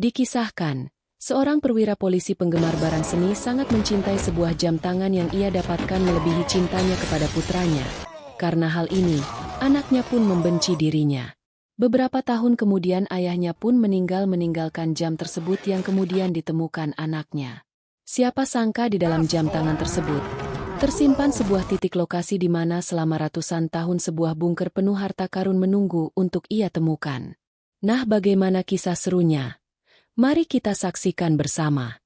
Dikisahkan, seorang perwira polisi penggemar barang seni sangat mencintai sebuah jam tangan yang ia dapatkan melebihi cintanya kepada putranya. Karena hal ini, anaknya pun membenci dirinya. Beberapa tahun kemudian ayahnya pun meninggalkan jam tersebut yang kemudian ditemukan anaknya. Siapa sangka di dalam jam tangan tersebut tersimpan sebuah titik lokasi di mana selama ratusan tahun sebuah bunker penuh harta karun menunggu untuk ia temukan. Nah, bagaimana kisah serunya? Mari kita saksikan bersama.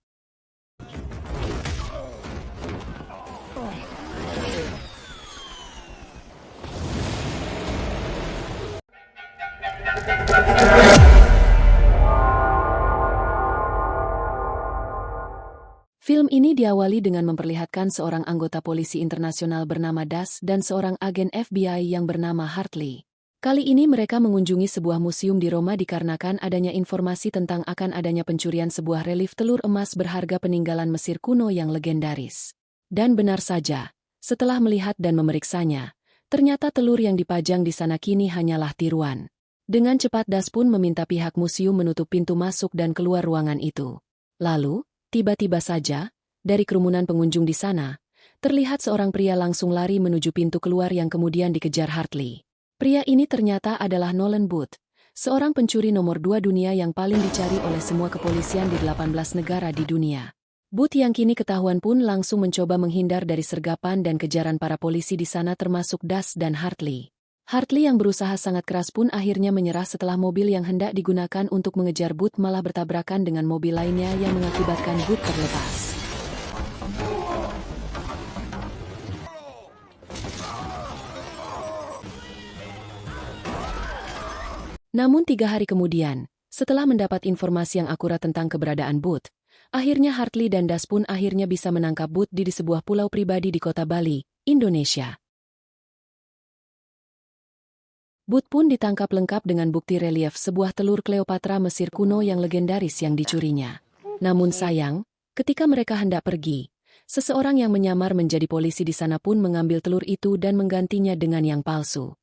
Film ini diawali dengan memperlihatkan seorang anggota polisi internasional bernama Das dan seorang agen FBI yang bernama Hartley. Kali ini mereka mengunjungi sebuah museum di Roma dikarenakan adanya informasi tentang akan adanya pencurian sebuah relief telur emas berharga peninggalan Mesir kuno yang legendaris. Dan benar saja, setelah melihat dan memeriksanya, ternyata telur yang dipajang di sana kini hanyalah tiruan. Dengan cepat Das pun meminta pihak museum menutup pintu masuk dan keluar ruangan itu. Lalu, tiba-tiba saja, dari kerumunan pengunjung di sana, terlihat seorang pria langsung lari menuju pintu keluar yang kemudian dikejar Hartley. Pria ini ternyata adalah Nolan Booth, seorang pencuri nomor 2 dunia yang paling dicari oleh semua kepolisian di 18 negara di dunia. Booth yang kini ketahuan pun langsung mencoba menghindar dari sergapan dan kejaran para polisi di sana termasuk Das dan Hartley. Hartley yang berusaha sangat keras pun akhirnya menyerah setelah mobil yang hendak digunakan untuk mengejar Booth malah bertabrakan dengan mobil lainnya yang mengakibatkan Booth terlepas. Namun 3 hari kemudian, setelah mendapat informasi yang akurat tentang keberadaan Booth, akhirnya Hartley dan Das pun akhirnya bisa menangkap Booth di sebuah pulau pribadi di kota Bali, Indonesia. Booth pun ditangkap lengkap dengan bukti relief sebuah telur Cleopatra Mesir kuno yang legendaris yang dicurinya. Namun sayang, ketika mereka hendak pergi, seseorang yang menyamar menjadi polisi di sana pun mengambil telur itu dan menggantinya dengan yang palsu.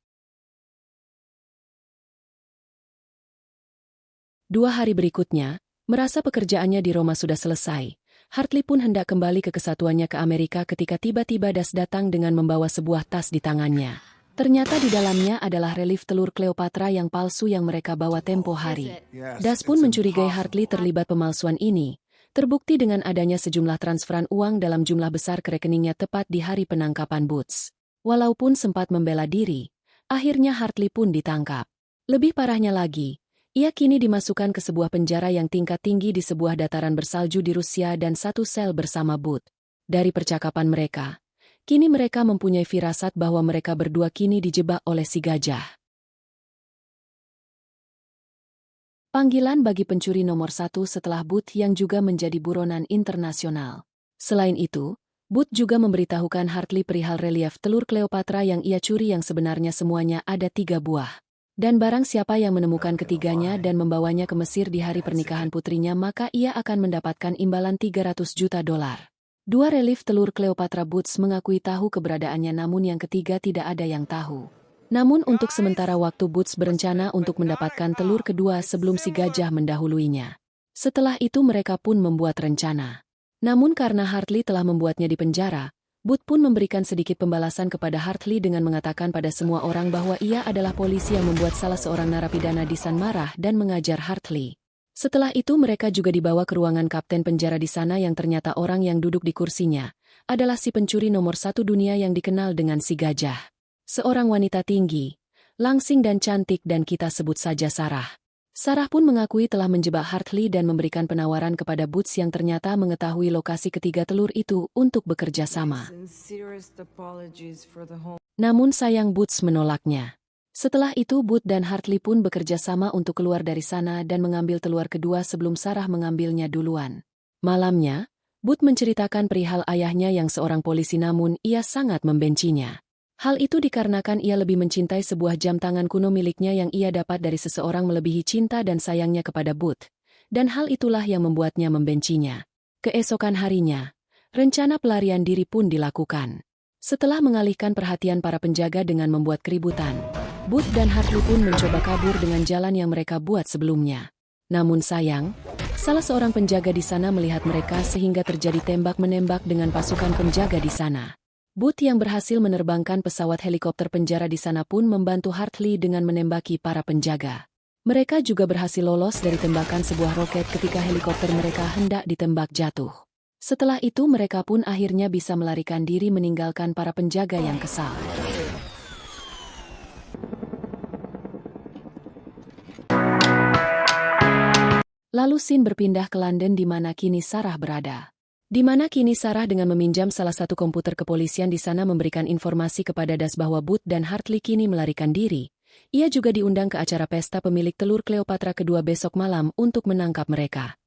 2 hari berikutnya, merasa pekerjaannya di Roma sudah selesai, Hartley pun hendak kembali ke kesatuannya ke Amerika ketika tiba-tiba Das datang dengan membawa sebuah tas di tangannya. Ternyata di dalamnya adalah relief telur Cleopatra yang palsu yang mereka bawa tempo hari. Das pun mencurigai Hartley terlibat pemalsuan ini, terbukti dengan adanya sejumlah transferan uang dalam jumlah besar ke rekeningnya tepat di hari penangkapan Booth. Walaupun sempat membela diri, akhirnya Hartley pun ditangkap. Lebih parahnya lagi, ia kini dimasukkan ke sebuah penjara yang tingkat tinggi di sebuah dataran bersalju di Rusia dan satu sel bersama Booth. Dari percakapan mereka, kini mereka mempunyai firasat bahwa mereka berdua kini dijebak oleh si gajah. Panggilan bagi pencuri nomor 1 setelah Booth yang juga menjadi buronan internasional. Selain itu, Booth juga memberitahukan Hartley perihal relief telur Cleopatra yang ia curi yang sebenarnya semuanya ada 3 buah. Dan barang siapa yang menemukan ketiganya dan membawanya ke Mesir di hari pernikahan putrinya maka ia akan mendapatkan imbalan $300 juta. 2 relief telur Cleopatra Booth mengakui tahu keberadaannya namun yang ketiga tidak ada yang tahu. Namun untuk sementara waktu Booth berencana untuk mendapatkan telur kedua sebelum si gajah mendahuluinya. Setelah itu mereka pun membuat rencana. Namun karena Hartley telah membuatnya di penjara, Booth pun memberikan sedikit pembalasan kepada Hartley dengan mengatakan pada semua orang bahwa ia adalah polisi yang membuat salah seorang narapidana di sana marah dan mengajar Hartley. Setelah itu mereka juga dibawa ke ruangan kapten penjara di sana yang ternyata orang yang duduk di kursinya adalah si pencuri nomor 1 dunia yang dikenal dengan si gajah. Seorang wanita tinggi, langsing dan cantik dan kita sebut saja Sarah. Sarah pun mengakui telah menjebak Hartley dan memberikan penawaran kepada Booth yang ternyata mengetahui lokasi ketiga telur itu untuk bekerja sama. Namun sayang Booth menolaknya. Setelah itu Booth dan Hartley pun bekerja sama untuk keluar dari sana dan mengambil telur kedua sebelum Sarah mengambilnya duluan. Malamnya, Booth menceritakan perihal ayahnya yang seorang polisi namun ia sangat membencinya. Hal itu dikarenakan ia lebih mencintai sebuah jam tangan kuno miliknya yang ia dapat dari seseorang melebihi cinta dan sayangnya kepada Booth. Dan hal itulah yang membuatnya membencinya. Keesokan harinya, rencana pelarian diri pun dilakukan. Setelah mengalihkan perhatian para penjaga dengan membuat keributan, Booth dan Hartley pun mencoba kabur dengan jalan yang mereka buat sebelumnya. Namun sayang, Salah seorang penjaga di sana melihat mereka sehingga terjadi tembak-menembak dengan pasukan penjaga di sana. Booth yang berhasil menerbangkan pesawat helikopter penjara di sana pun membantu Hartley dengan menembaki para penjaga. Mereka juga berhasil lolos dari tembakan sebuah roket ketika helikopter mereka hendak ditembak jatuh. Setelah itu mereka pun akhirnya bisa melarikan diri meninggalkan para penjaga yang kesal. Lalu scene berpindah ke London di mana kini Sarah berada. Di mana kini Sarah dengan meminjam salah satu komputer kepolisian di sana memberikan informasi kepada Das bahwa Booth dan Hartley kini melarikan diri. Ia juga diundang ke acara pesta pemilik telur Cleopatra kedua besok malam untuk menangkap mereka.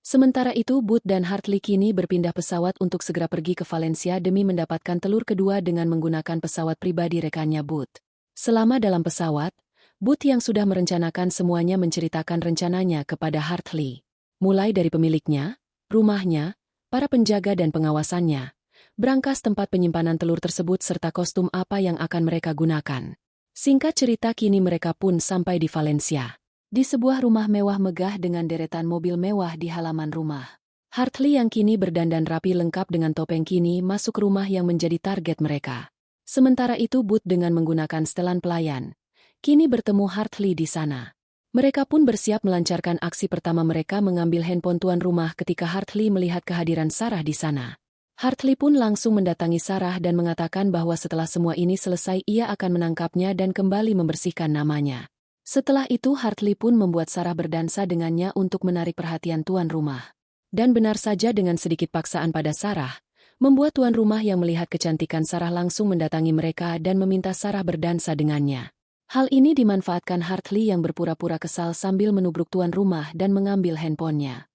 Sementara itu Booth dan Hartley kini berpindah pesawat untuk segera pergi ke Valencia demi mendapatkan telur kedua dengan menggunakan pesawat pribadi rekannya Booth. Selama dalam pesawat, Booth yang sudah merencanakan semuanya menceritakan rencananya kepada Hartley. Mulai dari pemiliknya, rumahnya, para penjaga dan pengawasannya, berangkas tempat penyimpanan telur tersebut serta kostum apa yang akan mereka gunakan. Singkat cerita kini mereka pun sampai di Valencia. Di sebuah rumah mewah megah dengan deretan mobil mewah di halaman rumah. Hartley yang kini berdandan rapi lengkap dengan topeng kini masuk rumah yang menjadi target mereka. Sementara itu Booth dengan menggunakan setelan pelayan kini bertemu Hartley di sana. Mereka pun bersiap melancarkan aksi pertama mereka mengambil handphone tuan rumah ketika Hartley melihat kehadiran Sarah di sana. Hartley pun langsung mendatangi Sarah dan mengatakan bahwa setelah semua ini selesai ia akan menangkapnya dan kembali membersihkan namanya. Setelah itu Hartley pun membuat Sarah berdansa dengannya untuk menarik perhatian tuan rumah. Dan benar saja dengan sedikit paksaan pada Sarah, membuat tuan rumah yang melihat kecantikan Sarah langsung mendatangi mereka dan meminta Sarah berdansa dengannya. Hal ini dimanfaatkan Hartley yang berpura-pura kesal sambil menubruk tuan rumah dan mengambil handphonenya.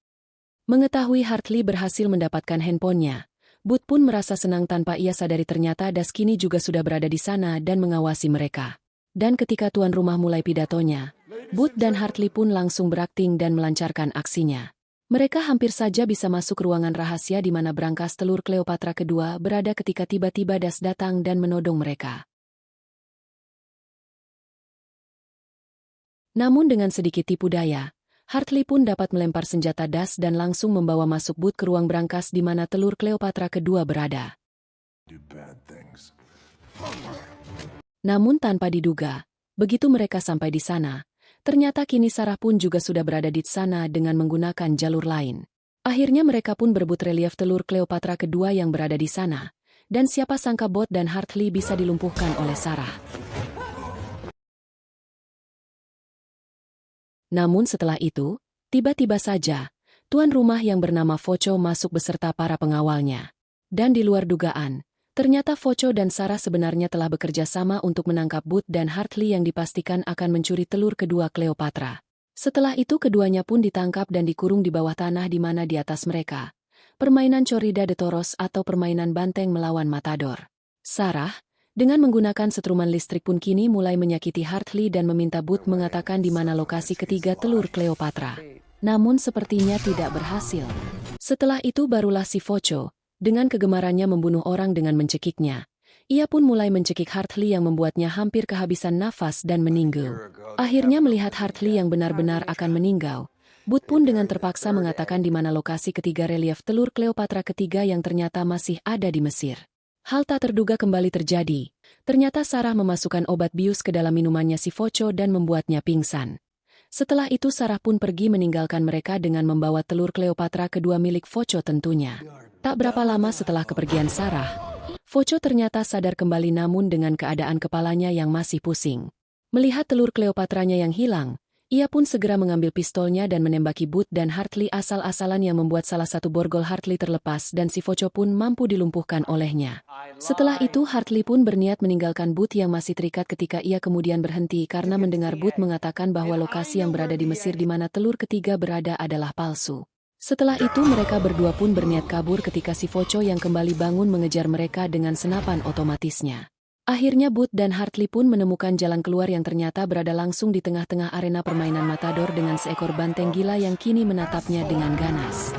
Mengetahui Hartley berhasil mendapatkan handphonenya, Booth pun merasa senang tanpa ia sadari ternyata Das kini juga sudah berada di sana dan mengawasi mereka. Dan ketika tuan rumah mulai pidatonya, Booth dan Hartley pun langsung berakting dan melancarkan aksinya. Mereka hampir saja bisa masuk ruangan rahasia di mana berangkas telur Cleopatra kedua berada ketika tiba-tiba Das datang dan menodong mereka. Namun dengan sedikit tipu daya, Hartley pun dapat melempar senjata Das dan langsung membawa masuk Booth ke ruang berangkas di mana telur Cleopatra kedua berada. Namun tanpa diduga, begitu mereka sampai di sana, ternyata kini Sarah pun juga sudah berada di sana dengan menggunakan jalur lain. Akhirnya mereka pun berebut relief telur Cleopatra kedua yang berada di sana, dan siapa sangka Booth dan Hartley bisa dilumpuhkan oleh Sarah. Namun setelah itu, tiba-tiba saja, tuan rumah yang bernama Focho masuk beserta para pengawalnya. Dan di luar dugaan, ternyata Focho dan Sarah sebenarnya telah bekerja sama untuk menangkap Booth dan Hartley yang dipastikan akan mencuri telur kedua Cleopatra. Setelah itu keduanya pun ditangkap dan dikurung di bawah tanah di mana di atas mereka. Permainan Corrida de Toros atau permainan banteng melawan matador. Sarah, dengan menggunakan setruman listrik pun kini mulai menyakiti Hartley dan meminta Booth mengatakan di mana lokasi ketiga telur Cleopatra. Namun sepertinya tidak berhasil. Setelah itu barulah si Focho, dengan kegemarannya membunuh orang dengan mencekiknya. Ia pun mulai mencekik Hartley yang membuatnya hampir kehabisan nafas dan meninggal. Akhirnya melihat Hartley yang benar-benar akan meninggal, Booth pun dengan terpaksa mengatakan di mana lokasi ketiga relief telur Cleopatra ketiga yang ternyata masih ada di Mesir. Hal tak terduga kembali terjadi. Ternyata Sarah memasukkan obat bius ke dalam minumannya si Focho dan membuatnya pingsan. Setelah itu Sarah pun pergi meninggalkan mereka dengan membawa telur Cleopatra kedua milik Focho tentunya. Tak berapa lama setelah kepergian Sarah, Focho ternyata sadar kembali namun dengan keadaan kepalanya yang masih pusing. Melihat telur Cleopatranya yang hilang, ia pun segera mengambil pistolnya dan menembaki Booth dan Hartley asal-asalan yang membuat salah satu borgol Hartley terlepas dan si Focho pun mampu dilumpuhkan olehnya. Setelah itu Hartley pun berniat meninggalkan Booth yang masih terikat ketika ia kemudian berhenti karena mendengar Booth mengatakan bahwa lokasi yang berada di Mesir di mana telur ketiga berada adalah palsu. Setelah itu mereka berdua pun berniat kabur ketika si Focho yang kembali bangun mengejar mereka dengan senapan otomatisnya. Akhirnya Booth dan Hartley pun menemukan jalan keluar yang ternyata berada langsung di tengah-tengah arena permainan matador dengan seekor banteng gila yang kini menatapnya dengan ganas.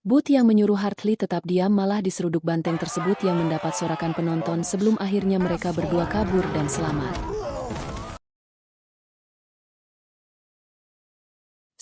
Booth yang menyuruh Hartley tetap diam malah diseruduk banteng tersebut yang mendapat sorakan penonton sebelum akhirnya mereka berdua kabur dan selamat.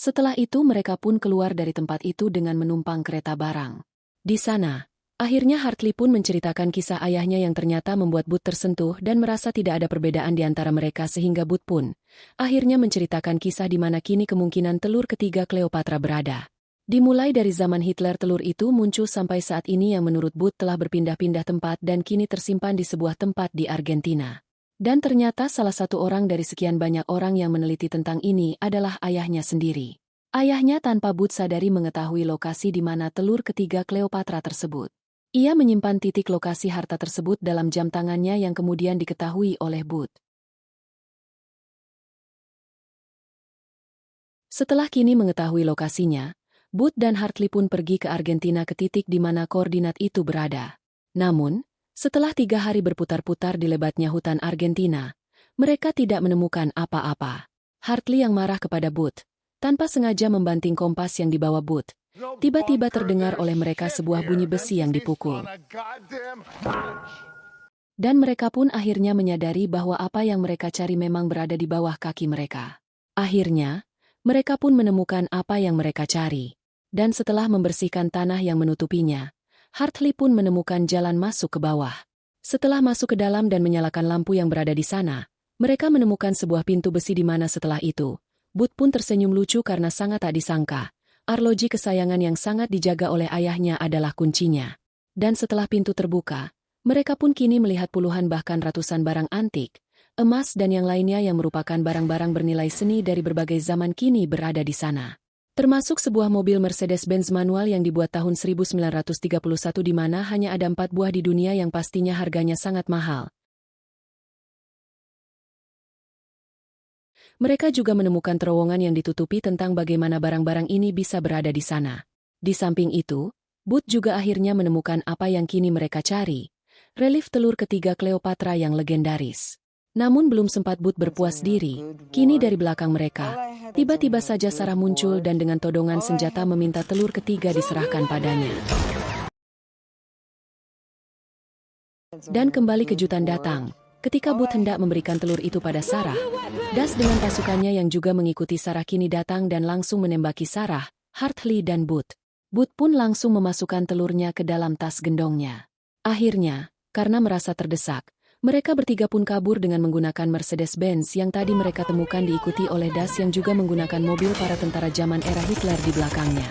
Setelah itu mereka pun keluar dari tempat itu dengan menumpang kereta barang. Di sana, akhirnya Hartley pun menceritakan kisah ayahnya yang ternyata membuat Booth tersentuh dan merasa tidak ada perbedaan di antara mereka sehingga Booth pun akhirnya menceritakan kisah di mana kini kemungkinan telur ketiga Cleopatra berada. Dimulai dari zaman Hitler telur itu muncul sampai saat ini yang menurut Booth telah berpindah-pindah tempat dan kini tersimpan di sebuah tempat di Argentina. Dan ternyata salah satu orang dari sekian banyak orang yang meneliti tentang ini adalah ayahnya sendiri. Ayahnya tanpa Booth sadari mengetahui lokasi di mana telur ketiga Cleopatra tersebut. Ia menyimpan titik lokasi harta tersebut dalam jam tangannya yang kemudian diketahui oleh Booth. Setelah kini mengetahui lokasinya, Booth dan Hartley pun pergi ke Argentina ke titik di mana koordinat itu berada. Namun, setelah 3 hari berputar-putar di lebatnya hutan Argentina, mereka tidak menemukan apa-apa. Hartley yang marah kepada Booth, tanpa sengaja membanting kompas yang dibawa Booth. Tiba-tiba terdengar oleh mereka sebuah bunyi besi yang dipukul. Dan mereka pun akhirnya menyadari bahwa apa yang mereka cari memang berada di bawah kaki mereka. Akhirnya, mereka pun menemukan apa yang mereka cari. Dan setelah membersihkan tanah yang menutupinya, Hartley pun menemukan jalan masuk ke bawah. Setelah masuk ke dalam dan menyalakan lampu yang berada di sana, mereka menemukan sebuah pintu besi di mana setelah itu, Booth pun tersenyum lucu karena sangat tak disangka. Arloji kesayangan yang sangat dijaga oleh ayahnya adalah kuncinya. Dan setelah pintu terbuka, mereka pun kini melihat puluhan bahkan ratusan barang antik, emas dan yang lainnya yang merupakan barang-barang bernilai seni dari berbagai zaman kini berada di sana. Termasuk sebuah mobil Mercedes-Benz manual yang dibuat tahun 1931 di mana hanya ada 4 buah di dunia yang pastinya harganya sangat mahal. Mereka juga menemukan terowongan yang ditutupi tentang bagaimana barang-barang ini bisa berada di sana. Di samping itu, Booth juga akhirnya menemukan apa yang kini mereka cari, relief telur ketiga Cleopatra yang legendaris. Namun belum sempat Booth berpuas diri, kini dari belakang mereka, tiba-tiba saja Sarah muncul dan dengan todongan senjata meminta telur ketiga diserahkan padanya. Dan kembali kejutan datang, ketika Booth hendak memberikan telur itu pada Sarah, Das dengan pasukannya yang juga mengikuti Sarah kini datang dan langsung menembaki Sarah, Hartley dan Booth. Booth pun langsung memasukkan telurnya ke dalam tas gendongnya. Akhirnya, karena merasa terdesak, mereka bertiga pun kabur dengan menggunakan Mercedes-Benz yang tadi mereka temukan diikuti oleh Das yang juga menggunakan mobil para tentara zaman era Hitler di belakangnya.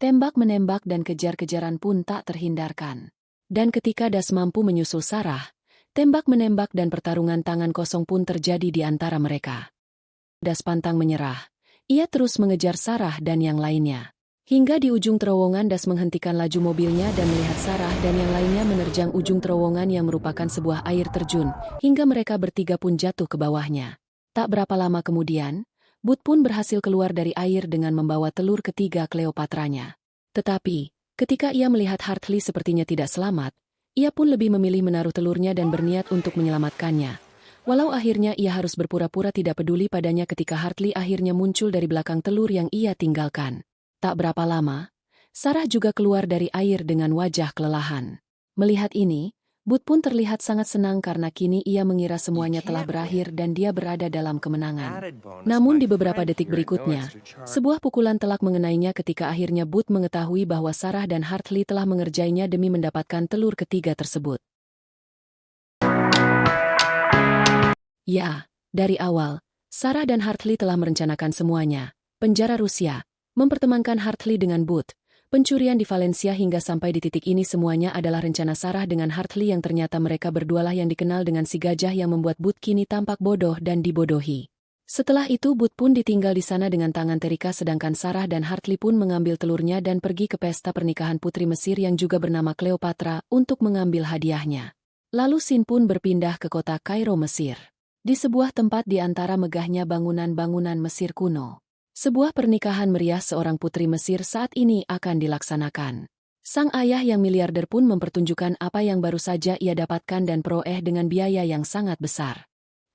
Tembak-menembak dan kejar-kejaran pun tak terhindarkan. Dan ketika Das mampu menyusul Sarah, tembak-menembak dan pertarungan tangan kosong pun terjadi di antara mereka. Das pantang menyerah. Ia terus mengejar Sarah dan yang lainnya. Hingga di ujung terowongan Das menghentikan laju mobilnya dan melihat Sarah dan yang lainnya menerjang ujung terowongan yang merupakan sebuah air terjun, hingga mereka bertiga pun jatuh ke bawahnya. Tak berapa lama kemudian, Booth pun berhasil keluar dari air dengan membawa telur ketiga Cleopatranya. Tetapi, ketika ia melihat Hartley sepertinya tidak selamat, ia pun lebih memilih menaruh telurnya dan berniat untuk menyelamatkannya. Walau akhirnya ia harus berpura-pura tidak peduli padanya ketika Hartley akhirnya muncul dari belakang telur yang ia tinggalkan. Tak berapa lama, Sarah juga keluar dari air dengan wajah kelelahan. Melihat ini, Booth pun terlihat sangat senang karena kini ia mengira semuanya telah berakhir dan dia berada dalam kemenangan. Namun di beberapa detik berikutnya, sebuah pukulan telak mengenainya ketika akhirnya Booth mengetahui bahwa Sarah dan Hartley telah mengerjainya demi mendapatkan telur ketiga tersebut. Ya, dari awal, Sarah dan Hartley telah merencanakan semuanya. Penjara Rusia, mempertemankan Hartley dengan Booth, pencurian di Valencia hingga sampai di titik ini semuanya adalah rencana Sarah dengan Hartley yang ternyata mereka berdualah yang dikenal dengan si gajah yang membuat Booth kini tampak bodoh dan dibodohi. Setelah itu Booth pun ditinggal di sana dengan tangan terikat sedangkan Sarah dan Hartley pun mengambil telurnya dan pergi ke pesta pernikahan putri Mesir yang juga bernama Cleopatra untuk mengambil hadiahnya. Lalu Sin pun berpindah ke kota Kairo, Mesir. Di sebuah tempat di antara megahnya bangunan-bangunan Mesir kuno. Sebuah pernikahan meriah seorang putri Mesir saat ini akan dilaksanakan. Sang ayah yang miliarder pun mempertunjukkan apa yang baru saja ia dapatkan dan peroleh dengan biaya yang sangat besar.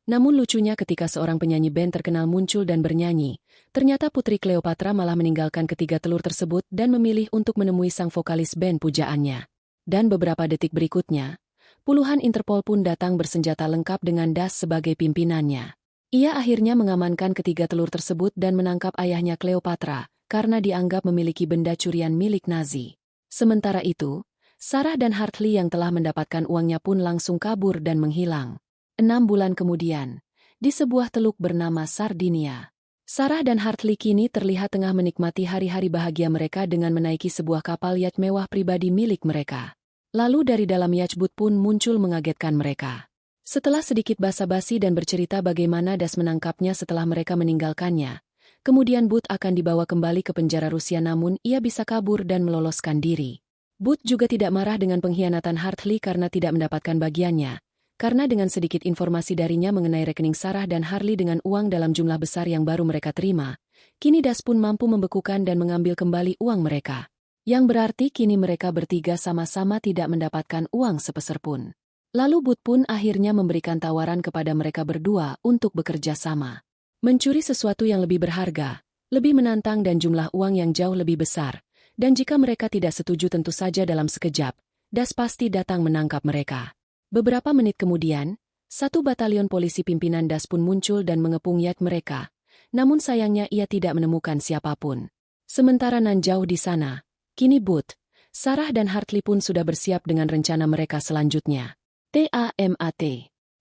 Namun lucunya ketika seorang penyanyi band terkenal muncul dan bernyanyi, ternyata Putri Cleopatra malah meninggalkan ketiga telur tersebut dan memilih untuk menemui sang vokalis band pujaannya. Dan beberapa detik berikutnya, puluhan Interpol pun datang bersenjata lengkap dengan Das sebagai pimpinannya. Ia akhirnya mengamankan ketiga telur tersebut dan menangkap ayahnya Cleopatra, karena dianggap memiliki benda curian milik Nazi. Sementara itu, Sarah dan Hartley yang telah mendapatkan uangnya pun langsung kabur dan menghilang. 6 bulan kemudian, di sebuah teluk bernama Sardinia, Sarah dan Hartley kini terlihat tengah menikmati hari-hari bahagia mereka dengan menaiki sebuah kapal yacht mewah pribadi milik mereka. Lalu dari dalam yacht boat pun muncul mengagetkan mereka. Setelah sedikit basa-basi dan bercerita bagaimana Das menangkapnya setelah mereka meninggalkannya, kemudian Booth akan dibawa kembali ke penjara Rusia namun ia bisa kabur dan meloloskan diri. Booth juga tidak marah dengan pengkhianatan Hartley karena tidak mendapatkan bagiannya, karena dengan sedikit informasi darinya mengenai rekening Sarah dan Hartley dengan uang dalam jumlah besar yang baru mereka terima, kini Das pun mampu membekukan dan mengambil kembali uang mereka. Yang berarti kini mereka bertiga sama-sama tidak mendapatkan uang sepeser pun. Lalu Booth pun akhirnya memberikan tawaran kepada mereka berdua untuk bekerja sama. Mencuri sesuatu yang lebih berharga, lebih menantang dan jumlah uang yang jauh lebih besar. Dan jika mereka tidak setuju tentu saja dalam sekejap, Das pasti datang menangkap mereka. Beberapa menit kemudian, satu batalion polisi pimpinan Das pun muncul dan mengepung yacht mereka. Namun sayangnya ia tidak menemukan siapapun. Sementara nan jauh di sana, kini Booth, Sarah dan Hartley pun sudah bersiap dengan rencana mereka selanjutnya. TAMAT.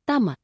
Tamat.